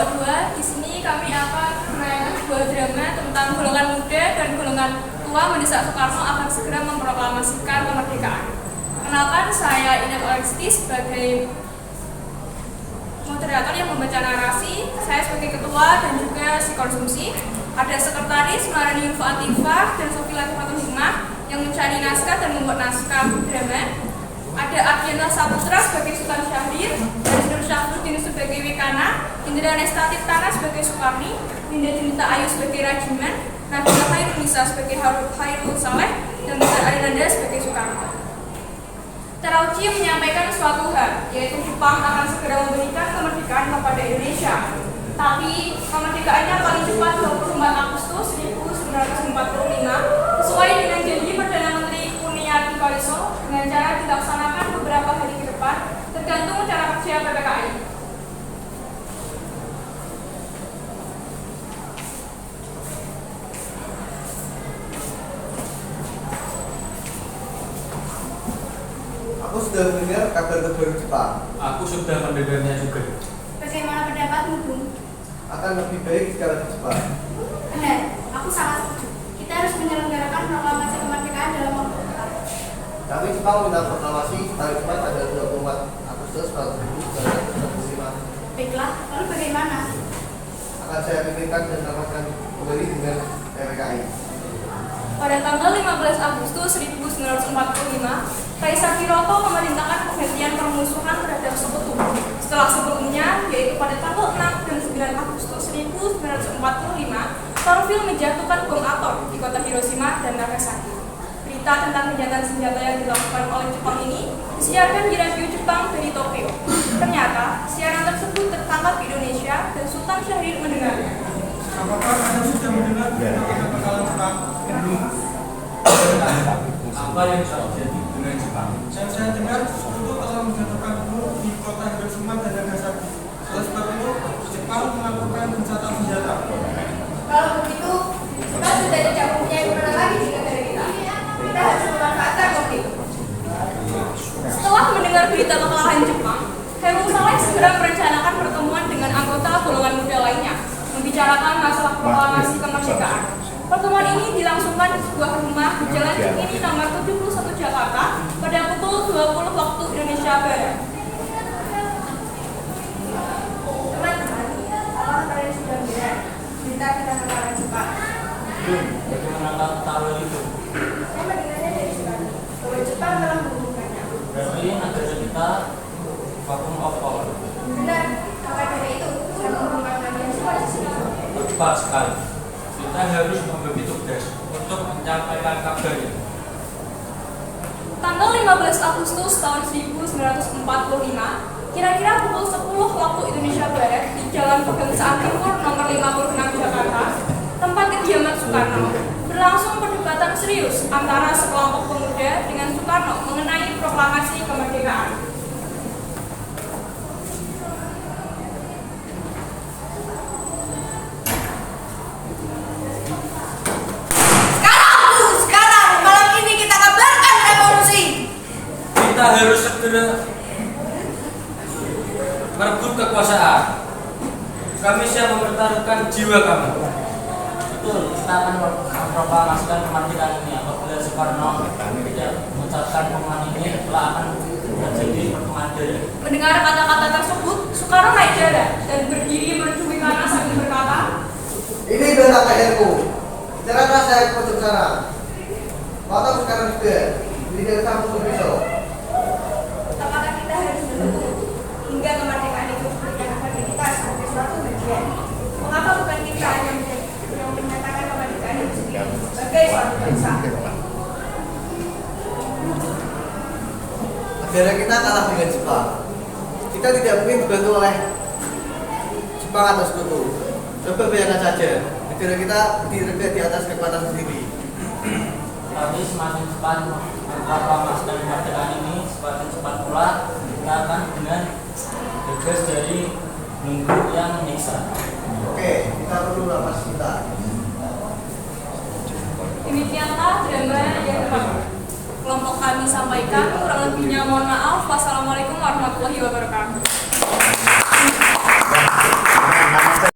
kelompok 2. Di sini kami akan menayangkan sebuah drama tentang golongan muda dan golongan tua mendesak Soekarno agar segera memproklamasikan kemerdekaan. Kenalkan, saya Ines Olesti sebagai moderator yang membaca narasi. Saya sebagai ketua dan juga si konsumsi. Ada sekretaris Marani Yulfa Atifah dan Sofi Latifatul Hikmah yang mencari naskah dan membuat naskah drama. Ada Ardiana Saputra sebagai Sultan Syahrir, Nur Syafruddin sebagai Wekana, Indra Nestati Tana sebagai Sukarni, Linda Dinita Ayu sebagai Rajiman, Nabila Khairunisa sebagai Khairul Saleh, dan Mr. Arinanda sebagai Soekarno. Terauchi menyampaikan suatu hal, yaitu Jepang akan segera memberikan kemerdekaan kepada Indonesia. Tapi kemerdekaannya paling cepat 24 Agustus 1945 sesuai dengan janji Perdana Menteri Kurniawan Kaliso dengan cara dilaksanakan beberapa hari ke depan tergantung cara kerja PPKI. Aku sudah mendengar kabar terbaru Jepang. Aku sudah mendengarnya juga. Bagaimana pendapatmu, Bung? Akan lebih baik sekarang di Jepang. Benar, aku sangat setuju. Kita harus menyelenggarakan proklamasi kemerdekaan dalam waktu dekat. Kami Jepang minta proklamasi paling cepat tanggal 24 Agustus 1945. Baiklah, lalu bagaimana? Akan saya pikirkan dan rapatkan kembali dengan PPKI. Pada tanggal 15 Agustus 1945, Kaisar Hiroto memerintahkan penghentian permusuhan terhadap sekutu. Setelah sebelumnya, yaitu pada tanggal 6 dan 9 Agustus 1945, Thorville menjatuhkan bom atom di kota Hiroshima dan Nagasaki. Berita tentang gencatan senjata yang dilakukan oleh Jepang ini disiarkan di radio Jepang dari Tokyo. Ternyata, siaran tersebut tertangkap di Indonesia dan Sultan Syahrir mendengarnya. Apakah Anda sudah mendengar tentang bakalan Jepang? Belum. Apa yang terjadi dengan Jepang? Saya dengar sekutu telah menjatuhkan bom di kota Hiroshima dan Nagasaki. Oleh sebab itu, Jepang melakukan gencatan senjata. Kalau begitu, kita sudah tidak mempunyai guna lagi di negara kita. Kita harus memanfaatkan waktu itu. Setelah mendengar berita kekalahan Jepang, Khairul Saleh segera merencanakan pertemuan dengan anggota golongan muda lainnya, membicarakan masalah proklamasi kemerdekaan. Pertemuan ini dilangsungkan di sebuah rumah di Jalan Cikini nomor 71 Jakarta pada pukul 20 waktu Indonesia Barat. Teman-teman, apakah kalian sudah melihat berita tentang kekalahan Jepang? Belum. Bagaimana kau tahu itu? Saya mendengarnya dari Soekarno bahwa Jepang telah mengumumkannya. Berarti negara kita vacuum of power. Benar, maka dari itu saya mengumumkan kalian semua di sini. Tepat sekali. Kita harus membagi tugas untuk menyampaikan kabarnya. Tanggal 15 Agustus tahun 1945, kira-kira pukul 10 waktu Indonesia Barat di Jalan Pegangsaan Timur nomor 56 Jakarta, tempat kediaman Soekarno, berlangsung perdebatan serius antara sekelompok pemuda dengan Soekarno mengenai proklamasi kemerdekaan. Sekarang malam ini kita kabarkan revolusi. Kita harus segera merebut kekuasaan. Kami siap mempertaruhkan jiwa kami. Betul, kita akan memproklamasikan kemerdekaan ini. Apabila Soekarno tidak mengucapkan pengumuman ini, telah akan terjadi pertemuan dada. Mendengar kata-kata tersebut, Soekarno naik dada dan berdiri menuju Wekana sambil berkata, Ini adalah KRU. Cerahlah saya ke pojok sana. Potong sekarang juga. Tidak usah musuh besok. apakah kita harus menunggu hingga kemerdekaan itu diberikan kepada kita sebagai suatu bagian? Mengapa bukan kita yang menyatakan kemerdekaan itu sendiri sebagai suatu bangsa? Negara kita kalah dengan Jepang. Kita tidak mungkin dibantu oleh Jepang atau sekutu. Coba bayangkan saja, negara kita berdiri di atas kekuatan sendiri. Tapi semakin cepat memproklamasikan kemerdekaan ini, semakin cepat pula kita akan dengan bebas dari nunggu yang menyiksa. Oke, kita perlu napas kita. Demikianlah drama yang dapat kelompok kami sampaikan. Kurang lebihnya mohon maaf. Wassalamualaikum warahmatullahi wabarakatuh.